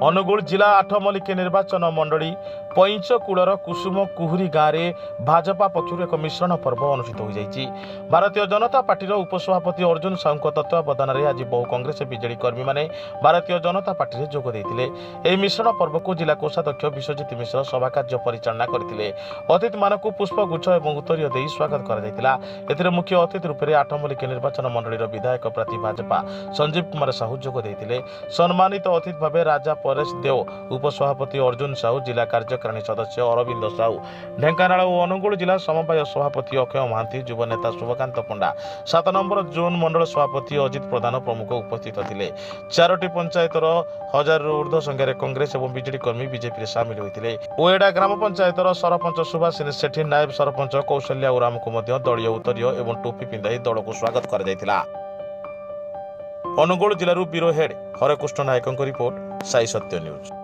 ଅନୁଗୁଳ ଜିଲ୍ଲା ଆଠମଲ୍ଲିକ ନିର୍ବାଚନ ମଣ୍ଡଳୀ ପଇଁଚକୁଳର କୁସୁମ କୁହୁରୀ ଗାଁରେ ଭାଜପା ପକ୍ଷରୁ ଏକ ମିଶ୍ରଣ ପର୍ବ ଅନୁଷ୍ଠିତ ହୋଇଯାଇଛି। ଭାରତୀୟ ଜନତା ପାର୍ଟିର ଉପସଭାପତି ଅର୍ଜୁନ ସାହୁଙ୍କ ତତ୍ତ୍ୱାବଧାନରେ ଆଜି ବହୁ କଂଗ୍ରେସ ବିଜେଡି କର୍ମୀମାନେ ଭାରତୀୟ ଜନତା ପାର୍ଟିରେ ଯୋଗ ଦେଇଥିଲେ। ଏହି ମିଶ୍ରଣ ପର୍ବକୁ ଜିଲ୍ଲା କୋଷାଧ୍ୟକ୍ଷ ବିଶ୍ୱଜିତ ମିଶ୍ର ସଭାକାର୍ଯ୍ୟ ପରିଚାଳନା କରିଥିଲେ। ଅତିଥିମାନଙ୍କୁ ପୁଷ୍ପଗୁଚ୍ଛ ଏବଂ ଉତ୍ତରୀୟ ଦେଇ ସ୍ୱାଗତ କରାଯାଇଥିଲା। ଏଥିରେ ମୁଖ୍ୟ ଅତିଥି ରୂପରେ ଆଠମଲ୍ଲିକ ନିର୍ବାଚନ ମଣ୍ଡଳୀର ବିଧାୟକ ପ୍ରାର୍ଥୀ ଭାଜପା ସଞ୍ଜୀବ କୁମାର ସାହୁ ଯୋଗ ଦେଇଥିଲେ। ସମ୍ମାନିତ ଅତିଥି ଭାବେ ରାଜା ପରେଶ ଦେଓ, ଉପସଭାପତି ଅର୍ଜୁନ ସାହୁ, ଜିଲ୍ଲା କାର୍ଯ୍ୟକାରିଣୀ ସଦସ୍ୟ ଅରବିନ୍ଦ ସାହୁ, ଢେଙ୍କାନାଳ ଓ ଅନୁଗୁଳ ଜିଲ୍ଲା ସମବାୟ ସଭାପତି ଅକ୍ଷୟ ମହାନ୍ତି, ଯୁବ ନେତା ଶୁଭକାନ୍ତ ପଣ୍ଡା, 7 ନମ୍ବର ଜୋନ୍ ମଣ୍ଡଳ ସଭାପତି ଅଜିତ ପ୍ରଧାନ ପ୍ରମୁଖ ଉପସ୍ଥିତ ଥିଲେ। 4ଟି ପଞ୍ଚାୟତର 1000ରୁ ଉର୍ଦ୍ଧ୍ୱ ସଂଖ୍ୟାରେ କଂଗ୍ରେସ ଏବଂ ବିଜେଡି କର୍ମୀ ବିଜେପିରେ ସାମିଲ ହୋଇଥିଲେ। ଓଏଡା ଗ୍ରାମ ପଞ୍ଚାୟତର ସରପଞ୍ଚ ସୁଭାଷିନୀ ସେଠୀ, ନାୟବ ସରପଞ୍ଚ କୌଶଲ୍ୟା ଉରାମଙ୍କୁ ମଧ୍ୟ ଦଳୀୟ ଉତ୍ତରୀୟ ଏବଂ ଟୋପି ପିନ୍ଧାଇ ଦଳକୁ ସ୍ୱାଗତ କରାଯାଇଥିଲା। ଅନୁଗୁଳ ଜିଲ୍ଲାରୁ ବ୍ୟୁରୋ ହେଡ୍ ହରେକୃଷ୍ଣ ନାୟକଙ୍କ ରିପୋର୍ଟ, ସାଇ ସତ୍ୟ ନ୍ୟୁଜ୍।